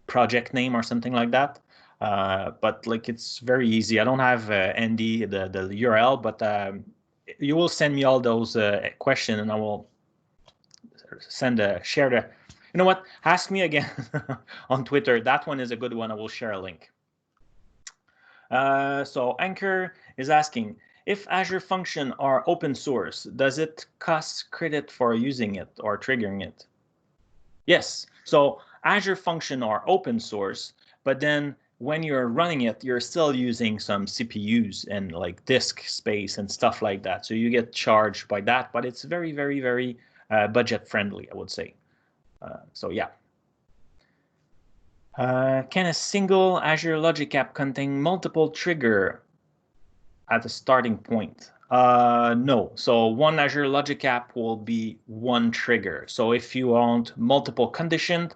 S1: project name or something like that. But like it's very easy. I don't have Andy the URL, but you will send me all those questions, and I will share the. You know what? Ask me again on Twitter. That one is a good one. I will share a link. So Anchor is asking, if Azure Function are open source, does it cost credit for using it or triggering it? Yes. So Azure Function are open source, but then when you're running it, you're still using some CPUs and like disk space and stuff like that. So you get charged by that, but it's very, very, very budget friendly, I would say. So yeah. Can a single Azure Logic App contain multiple trigger at the starting point? No. So one Azure Logic App will be one trigger. So if you want multiple conditions,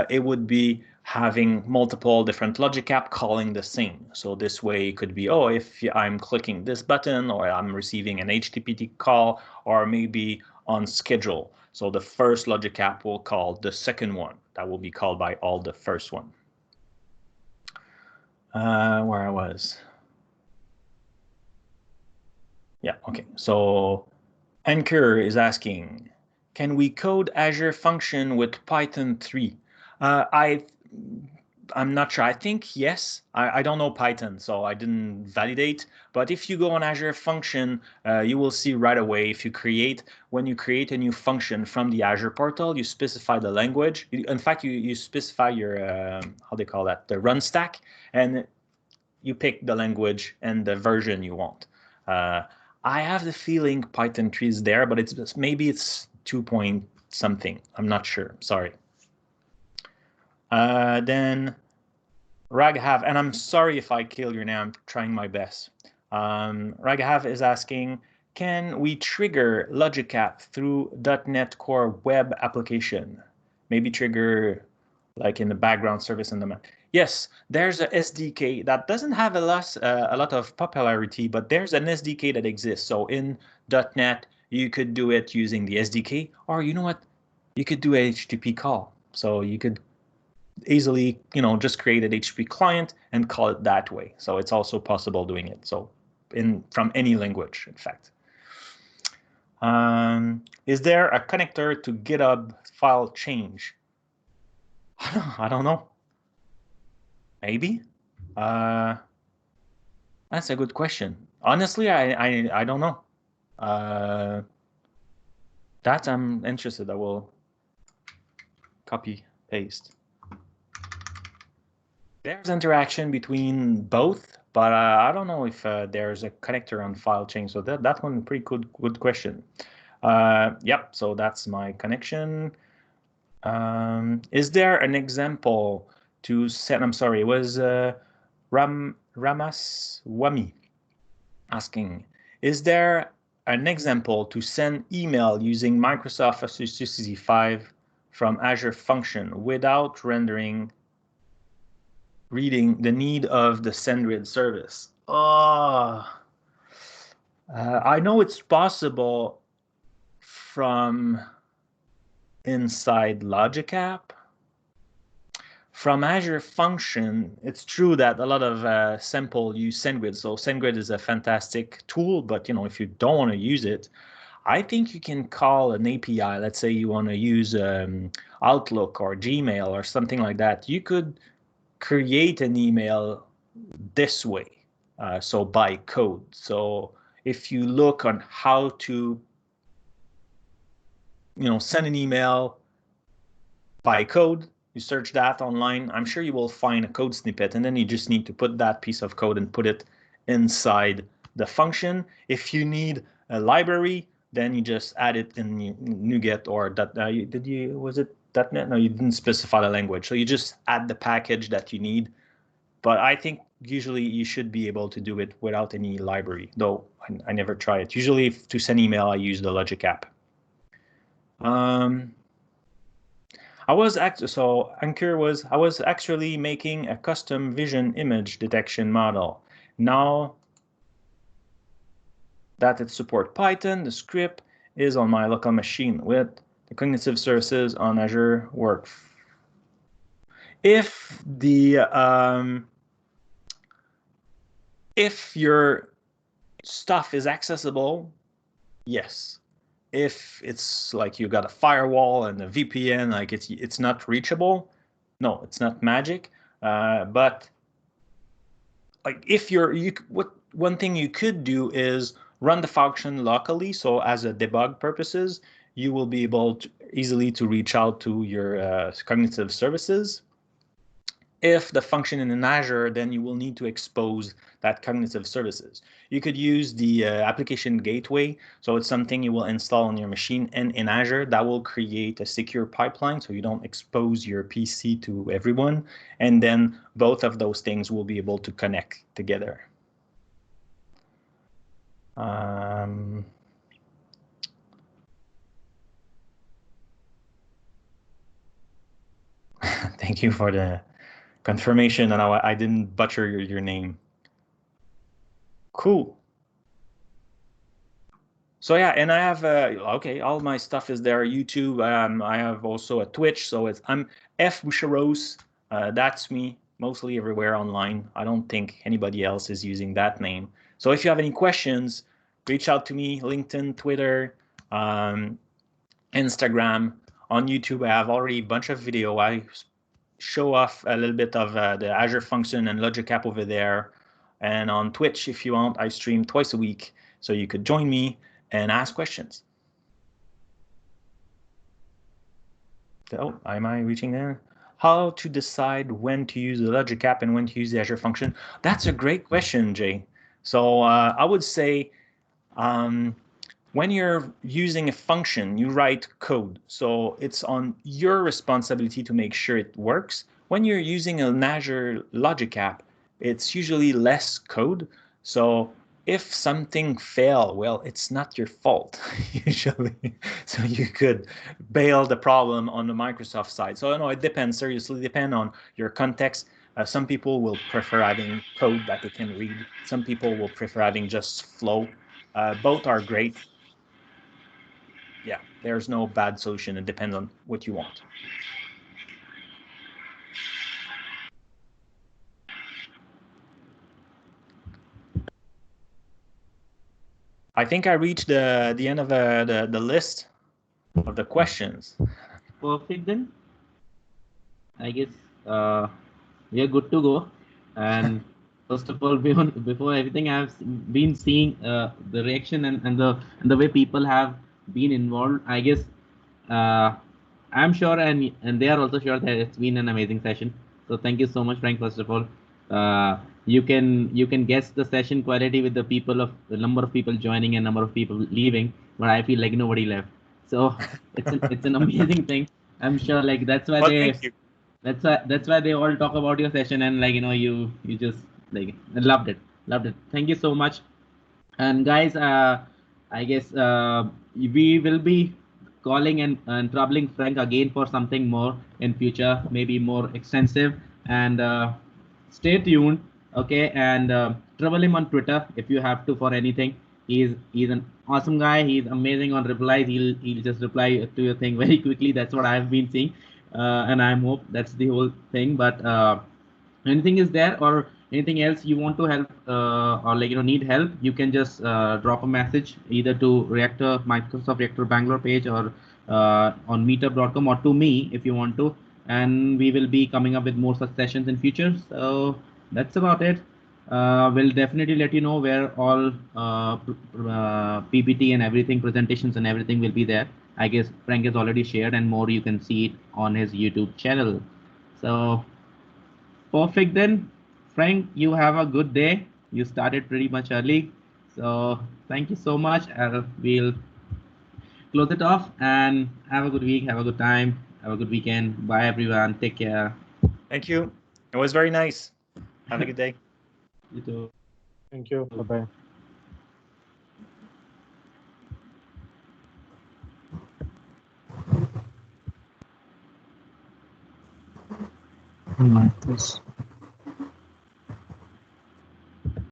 S1: it would be having multiple different Logic App calling the same. So this way it could be, oh, if I'm clicking this button, or I'm receiving an HTTP call, or maybe on schedule. So the first Logic App will call the second one. That will be called by all the first one. Where I was. Yeah, okay. So Anchor is asking, can we code Azure Function with Python 3? I'm not sure. I think yes. I don't know Python, so I didn't validate. But if you go on Azure Function, you will see right away when you create a new function from the Azure portal, you specify the language. In fact, you specify your, how they call that, the run stack, and you pick the language and the version you want. I have the feeling Python 3 is there, but maybe it's 2 point something. I'm not sure. Sorry. Then Raghav, and I'm sorry if I kill your name. I'm trying my best. Raghav is asking, can we trigger Logic App through .NET Core web application? Maybe trigger like in the background service in the Mac. Yes, there's a SDK that doesn't have a lot of popularity, but there's an SDK that exists. So in .NET, you could do it using the SDK, or you know what? You could do a HTTP call. So you could easily, just create an HTTP client and call it that way. So it's also possible doing it. So from any language, in fact. Is there a connector to GitHub file change? I don't know. Maybe. That's a good question. Honestly, I don't know. That I'm interested. I will copy paste. There's interaction between both, but I don't know if there's a connector on file change. So that one pretty good question. Yep. So that's my connection. Is there an example to set? I'm sorry. It was Ramaswamy asking, is there an example to send email using Microsoft Office 365 from Azure Function without reading the need of the SendGrid service? I know it's possible from inside Logic App. From Azure Function, it's true that a lot of sample use SendGrid. So SendGrid is a fantastic tool, but if you don't want to use it, I think you can call an API. Let's say you want to use Outlook or Gmail or something like that. You could create an email this way, so by code. So if you look on how to send an email by code, you search that online, I'm sure you will find a code snippet, and then you just need to put that piece of code and put it inside the function. If you need a library, then you just add it in NuGet or was it .NET? No, you didn't specify the language. So you just add the package that you need. But I think usually you should be able to do it without any library, though I never try it. Usually to send email, I use the Logic app. I was actually making a custom vision image detection model. Now that it supports Python, the script is on my local machine with the cognitive services on Azure work. If your stuff is accessible, yes. If it's like you got a firewall and a VPN, like it's not reachable, no, it's not magic. But like if one thing you could do is run the function locally. So as a debug purposes, you will be able to easily to reach out to your cognitive services. If the function in an Azure, then you will need to expose that cognitive services. You could use the application gateway. So it's something you will install on your machine and in Azure that will create a secure pipeline so you don't expose your PC to everyone. And then both of those things will be able to connect together. Thank you for the confirmation, and I didn't butcher your name. Cool. So yeah, and I have okay, all my stuff is there. YouTube. I have also a Twitch. So I'm F Boucher. That's me, mostly everywhere online. I don't think anybody else is using that name. So if you have any questions, reach out to me. LinkedIn, Twitter, Instagram. On YouTube, I have already a bunch of video. I show off a little bit of the Azure Function and Logic app over there. And on Twitch, if you want, I stream twice a week. So you could join me and ask questions. Oh, am I reaching there? How to decide when to use the Logic app and when to use the Azure Function? That's a great question, Jay. So I would say when you're using a function, you write code. So it's on your responsibility to make sure it works. When you're using an Azure Logic app, it's usually less code. So if something fails, well, it's not your fault, usually. So you could bail the problem on the Microsoft side. So no, it depends, seriously, depend on your context. Some people will prefer having code that they can read. Some people will prefer having just flow. Both are great. Yeah, there's no bad solution. It depends on what you want. I think I reached the end of the list of the questions.
S3: Perfect then. I guess we are good to go. And first of all, before everything, I've been seeing the reaction and the way people have been involved. I guess I'm sure, and they are also sure that it's been an amazing session. So thank you so much, Frank. First of all, you can guess the session quality with the number of people joining and number of people leaving, but I feel like nobody left. So it's an amazing thing. I'm sure like
S1: Well, thank you.
S3: that's why they all talk about your session, and like you just like loved it. Thank you so much. And guys, I guess we will be calling and troubling Frank again for something more in future, maybe more extensive. And stay tuned, okay? And trouble him on Twitter if you have to for anything. He's an awesome guy. He's amazing on replies. He'll just reply to your thing very quickly. That's what I've been seeing, and I hope that's the whole thing. But anything is there or anything else you want to help or like need help, you can just drop a message either to Reactor Microsoft Reactor Bangalore page or on meetup.com or to me if you want to, and we will be coming up with more such sessions in future. So that's about it. We'll definitely let you know where all PPT and everything, presentations and everything will be there. I guess Frank has already shared, and more you can see it on his YouTube channel. So perfect then. Frank, you have a good day. You started pretty much early. So thank you so much. We'll close it off and have a good week. Have a good time. Have a good weekend. Bye, everyone. Take care.
S1: Thank you. It was very nice. Have a good day.
S3: You too.
S2: Thank you. Bye-bye. Like this.